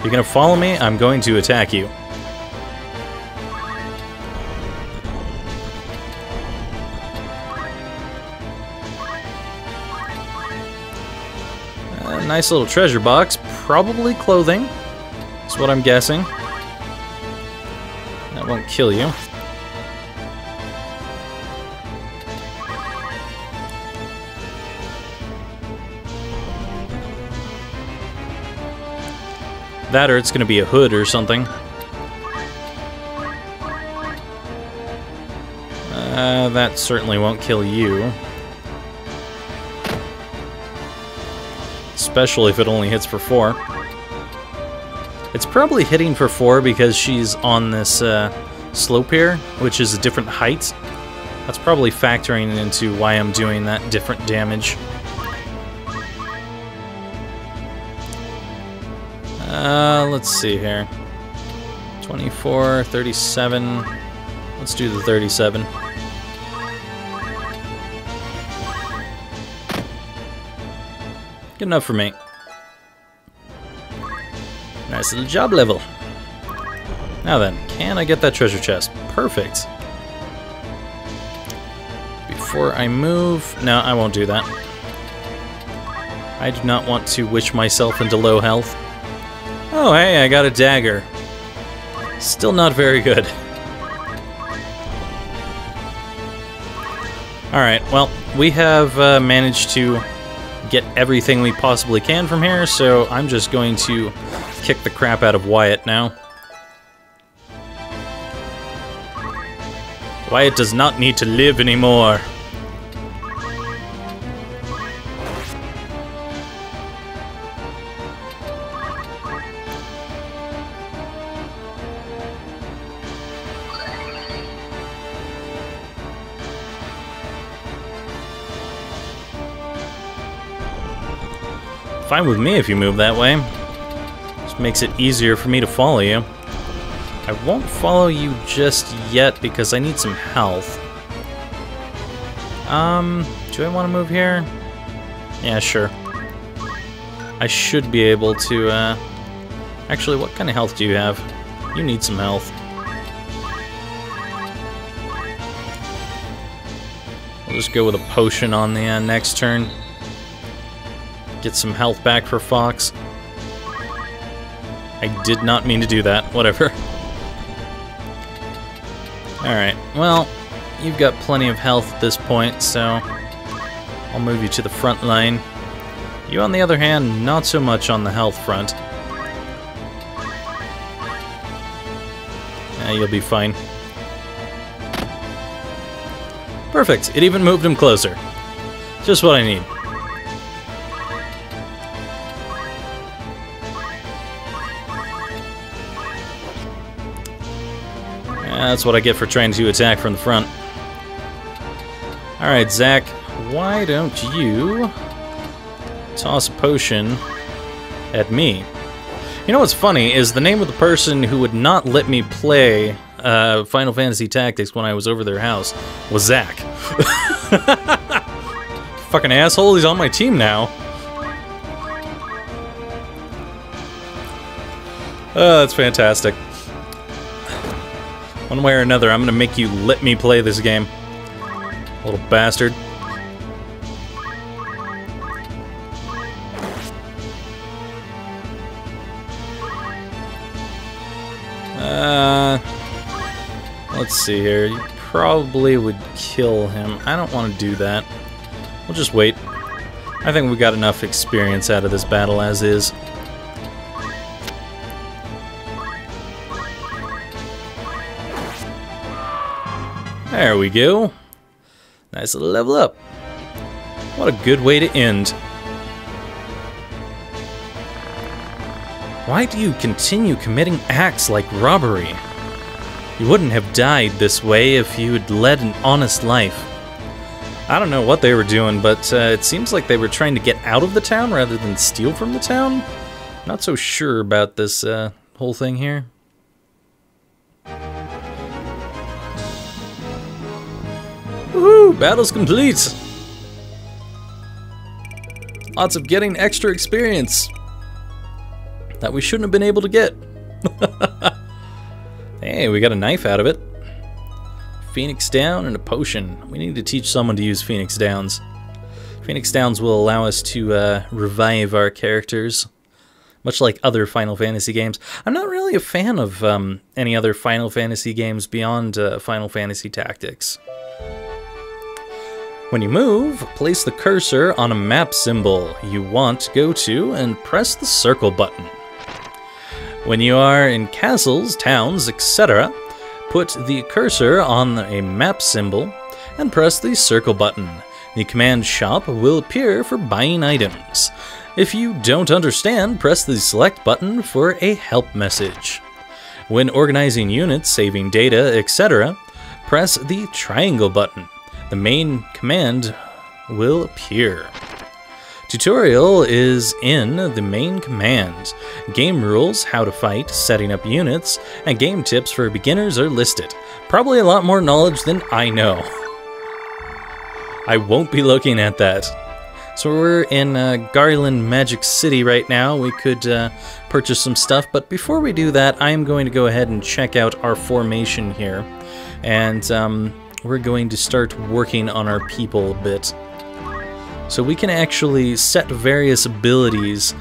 you're gonna follow me, I'm going to attack you. Nice little treasure box. Probably clothing. That's what I'm guessing. That won't kill you. That or it's gonna be a hood or something. That certainly won't kill you. Especially if it only hits for 4. It's probably hitting for 4 because she's on this slope here, which is a different height. That's probably factoring into why I'm doing that different damage. Let's see here. 24, 37. Let's do the 37. Good enough for me. Nice little job level. Now then, can I get that treasure chest? Perfect. Before I move... No, I won't do that. I do not want to wish myself into low health. Oh, hey, I got a dagger. Still not very good. Alright, well, we have managed to get everything we possibly can from here, so I'm just going to kick the crap out of Wyatt now. Wyatt does not need to live anymore. Fine with me if you move that way. Just makes it easier for me to follow you. I won't follow you just yet because I need some health. Do I want to move here? Yeah, sure. I should be able to, Actually, what kind of health do you have? You need some health. We'll just go with a potion on the next turn. Get some health back for Fox. I did not mean to do that. Whatever. Alright, well, you've got plenty of health at this point, so I'll move you to the front line. You, on the other hand, not so much on the health front. Yeah, you'll be fine. Perfect. It even moved him closer. Just what I need. That's what I get for trying to attack from the front. Alright, Zach, why don't you toss a potion at me? You know what's funny is the name of the person who would not let me play Final Fantasy Tactics when I was over their house was Zach. Fucking asshole, he's on my team now. Oh, that's fantastic. One way or another, I'm gonna make you let me play this game. Little bastard. Let's see here. You probably would kill him. I don't want to do that. We'll just wait. I think we got enough experience out of this battle as is. There we go. Nice little level up. What a good way to end. Why do you continue committing acts like robbery? You wouldn't have died this way if you had led an honest life. I don't know what they were doing, but it seems like they were trying to get out of the town rather than steal from the town. Not so sure about this whole thing here. Woohoo! Battle's complete! Lots of getting extra experience. that we shouldn't have been able to get. Hey, we got a knife out of it. Phoenix Down and a potion. We need to teach someone to use Phoenix Downs. Phoenix Downs will allow us to revive our characters, much like other Final Fantasy games. I'm not really a fan of any other Final Fantasy games beyond Final Fantasy Tactics. When you move, place the cursor on a map symbol you want to go to and press the circle button. When you are in castles, towns, etc., put the cursor on a map symbol and press the circle button. The command shop will appear for buying items. If you don't understand, press the select button for a help message. When organizing units, saving data, etc., press the triangle button. The main command will appear. Tutorial is in the main command. Game rules, how to fight, setting up units, and game tips for beginners are listed. Probably a lot more knowledge than I know. I won't be looking at that. So we're in Garland Magic City right now. We could purchase some stuff, but before we do that, I'm going to go ahead and check out our formation here. And we're going to start working on our people a bit. So we can actually set various abilities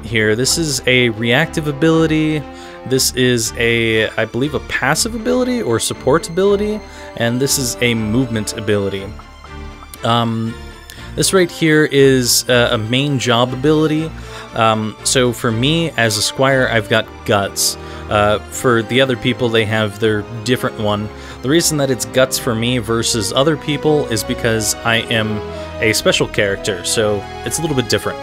here. This is a reactive ability. This is a, I believe, a passive ability or support ability. And this is a movement ability. This right here is a main job ability. So for me, as a squire, I've got guts. For the other people, they have their different one. The reason that it's guts for me versus other people is because I am a special character, so it's a little bit different.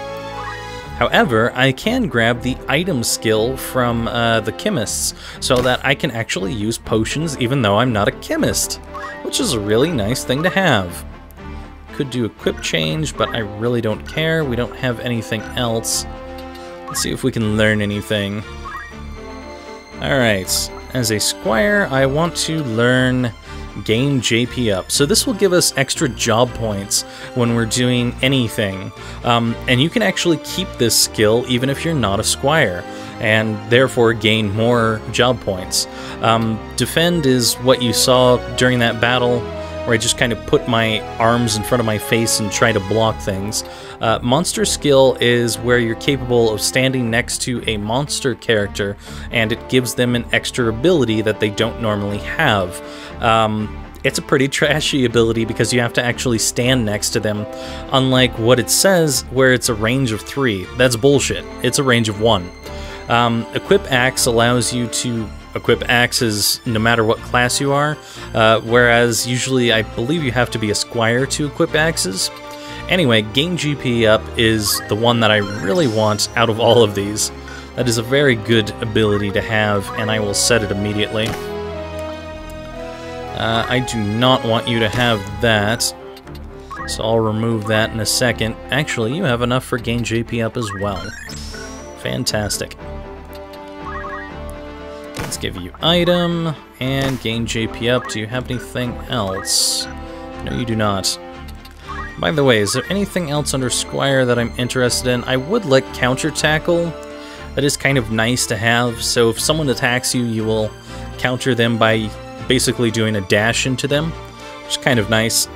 However, I can grab the item skill from the chemists, so that I can actually use potions even though I'm not a chemist, which is a really nice thing to have. Could do a equip change, but I really don't care. We don't have anything else. Let's see if we can learn anything. Alright, as a squire, I want to learn gain JP up. So this will give us extra job points when we're doing anything. And you can actually keep this skill even if you're not a squire, and therefore gain more job points. Defend is what you saw during that battle, where I just kind of put my arms in front of my face and try to block things. Monster skill is where you're capable of standing next to a monster character, and it gives them an extra ability that they don't normally have. It's a pretty trashy ability because you have to actually stand next to them, unlike what it says where it's a range of 3. That's bullshit. It's a range of 1. Equip Axe allows you to equip axes no matter what class you are, whereas usually I believe you have to be a squire to equip axes. Anyway, gain GP up is the one that I really want out of all of these. That is a very good ability to have, and I will set it immediately. I do not want you to have that, so I'll remove that in a second. Actually, you have enough for gain JP up as well. Fantastic. Let's give you item and gain JP up. Do you have anything else? No, you do not. By the way, is there anything else under Squire that I'm interested in? I would like counter tackle. That is kind of nice to have. So if someone attacks you, you will counter them by basically doing a dash into them, which is kind of nice.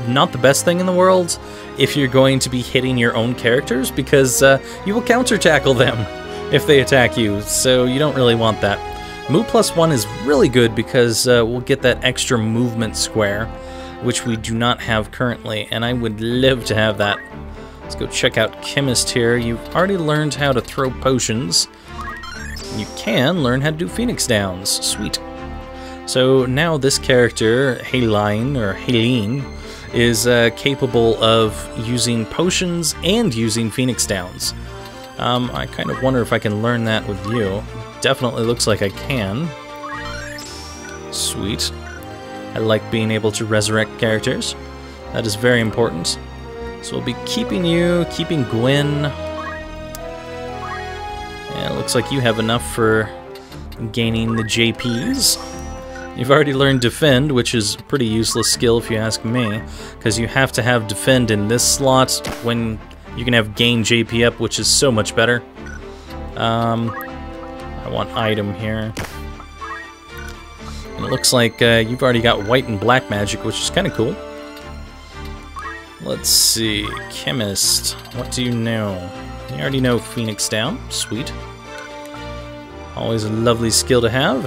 Not the best thing in the world if you're going to be hitting your own characters, because you will counter tackle them if they attack you, so you don't really want that. Move +1 is really good because we'll get that extra movement square, which we do not have currently, and I would love to have that. Let's go check out Chemist here. You've already learned how to throw potions. You can learn how to do Phoenix Downs. Sweet. So now this character, Helene, is capable of using potions and using Phoenix Downs. I kind of wonder if I can learn that with you. Definitely looks like I can. Sweet. I like being able to resurrect characters. That is very important. So we'll be keeping you, keeping Gwen. Yeah, it looks like you have enough for gaining the JPs. You've already learned Defend, which is a pretty useless skill if you ask me, because you have to have Defend in this slot when You can have gain JP up, which is so much better. I want item here. And it looks like you've already got white and black magic, which is kind of cool. Let's see. Chemist. What do you know? You already know Phoenix Down. Sweet. Always a lovely skill to have.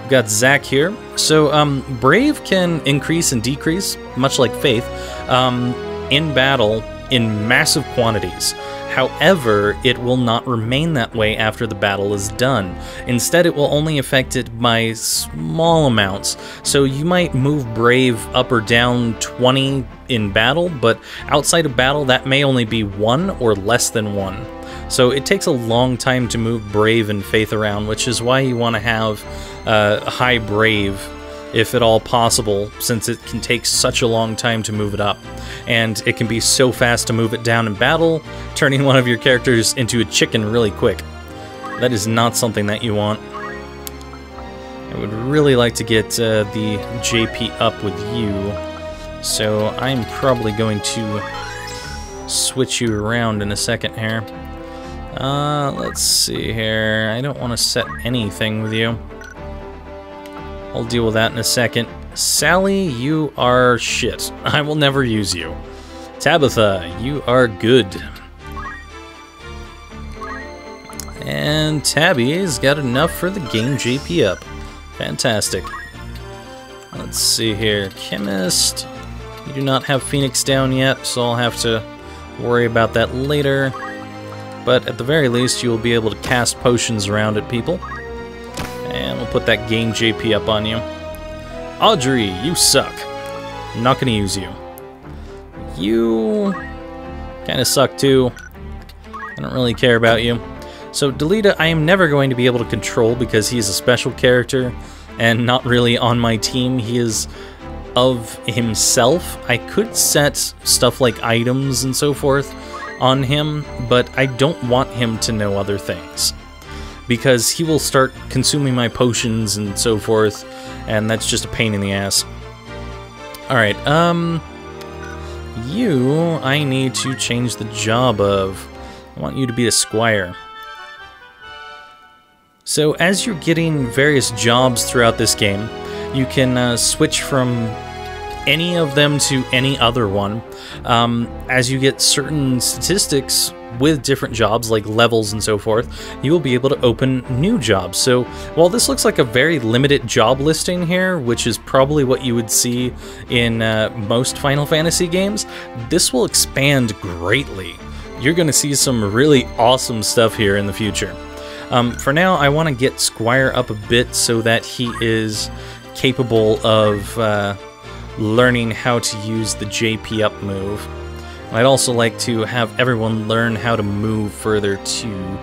We've got Zach here. So, Brave can increase and decrease, much like Faith, in battle in massive quantities. However, it will not remain that way after the battle is done. Instead, it will only affect it by small amounts. So you might move Brave up or down 20 in battle, but outside of battle, that may only be 1 or less than 1. So it takes a long time to move Brave and Faith around, which is why you want to have high Brave, if at all possible, since it can take such a long time to move it up. And it can be so fast to move it down in battle, turning one of your characters into a chicken really quick. That is not something that you want. I would really like to get the JP up with you, so I'm probably going to switch you around in a second here. Let's see here. I don't want to set anything with you. I'll deal with that in a second. Sally, you are shit. I will never use you. Tabitha, you are good. And Tabby's got enough for the game JP up. Fantastic. Let's see here. Chemist. You do not have Phoenix Down yet, so I'll have to worry about that later. But at the very least, you'll be able to cast potions around at people. And we'll put that game JP up on you. Audrey, you suck. I'm not going to use you. You kind of suck too. I don't really care about you. So Delita, I am never going to be able to control because he is a special character and not really on my team. He is of himself. I could set stuff like items and so forth on him, but I don't want him to know other things, because he will start consuming my potions and so forth, and that's just a pain in the ass. Alright, you, I need to change the job of. I want you to be a squire. So as you're getting various jobs throughout this game, you can switch from any of them to any other one. As you get certain statistics with different jobs, like levels and so forth, you will be able to open new jobs. So while this looks like a very limited job listing here, which is probably what you would see in most Final Fantasy games, this will expand greatly. You're going to see some really awesome stuff here in the future. For now, I want to get Squire up a bit so that he is capable of learning how to use the JP up move. I'd also like to have everyone learn how to move further too.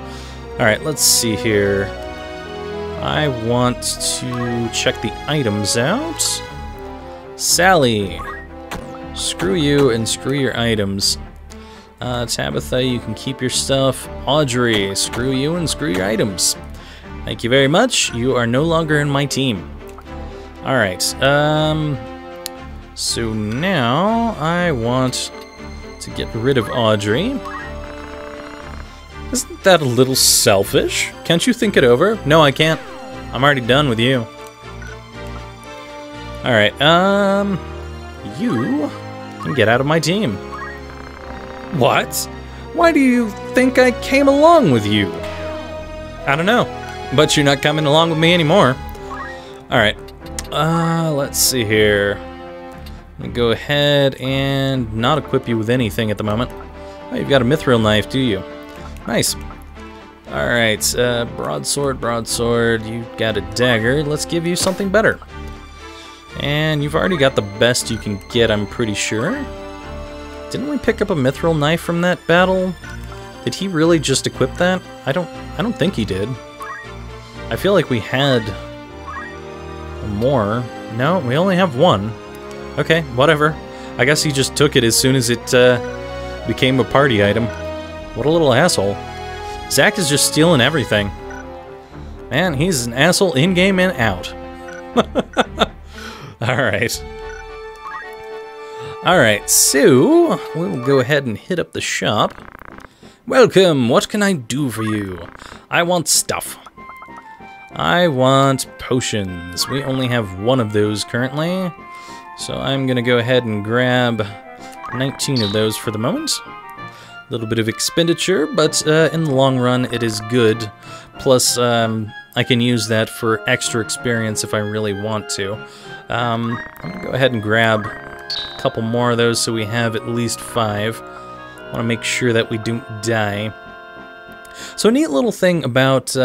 Alright, let's see here. I want to check the items out. Sally, screw you and screw your items. Tabitha, you can keep your stuff. Audrey, screw you and screw your items. Thank you very much. You are no longer in my team. Alright, so now I want to get rid of Audrey. Isn't that a little selfish? Can't you think it over? No, I can't. I'm already done with you. Alright, you can get out of my team. What? Why do you think I came along with you? I don't know, but you're not coming along with me anymore. Alright, let's see here. I'm gonna go ahead and not equip you with anything at the moment. Oh, you've got a mithril knife, do you? Nice. Alright, broadsword, broadsword, you got a dagger. Let's give you something better. And you've already got the best you can get, I'm pretty sure. Didn't we pick up a mithril knife from that battle? Did he really just equip that? I don't think he did. I feel like we had more. No, we only have one. Okay, whatever. I guess he just took it as soon as it became a party item. What a little asshole. Zach is just stealing everything. Man, he's an asshole in-game and out. Alright. Alright, so we'll go ahead and hit up the shop. Welcome, what can I do for you? I want stuff. I want potions. We only have one of those currently. So I'm gonna go ahead and grab 19 of those for the moment. A little bit of expenditure, but in the long run it is good. Plus, I can use that for extra experience if I really want to. I'm gonna go ahead and grab a couple more of those so we have at least 5. I want to make sure that we don't die. So a neat little thing about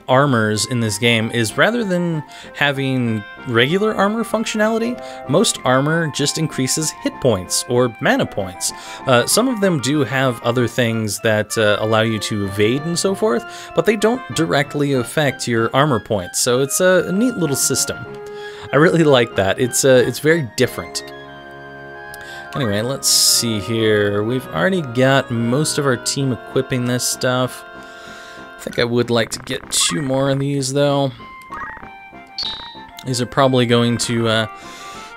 armors in this game is rather than having regular armor functionality, most armor just increases hit points or mana points. Some of them do have other things that allow you to evade and so forth, but they don't directly affect your armor points, so it's a neat little system. I really like that. It's very different. Anyway, let's see here. We've already got most of our team equipping this stuff. I think I would like to get 2 more of these, though. These are probably going to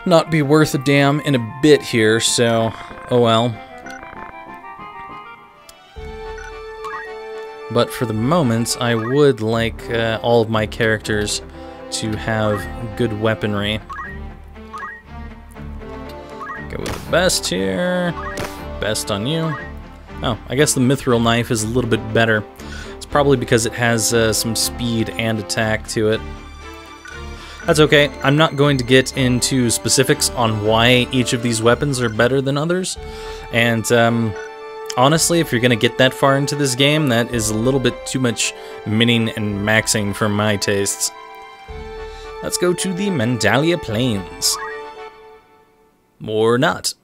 not be worth a damn in a bit here, so oh well. But for the moment, I would like all of my characters to have good weaponry. Go with the best here. Best on you. Oh, I guess the mithril knife is a little bit better. It's probably because it has some speed and attack to it. That's okay. I'm not going to get into specifics on why each of these weapons are better than others. And honestly, if you're going to get that far into this game, that is a little bit too much mining and maxing for my tastes. Let's go to the Mandalia Plains. Or not.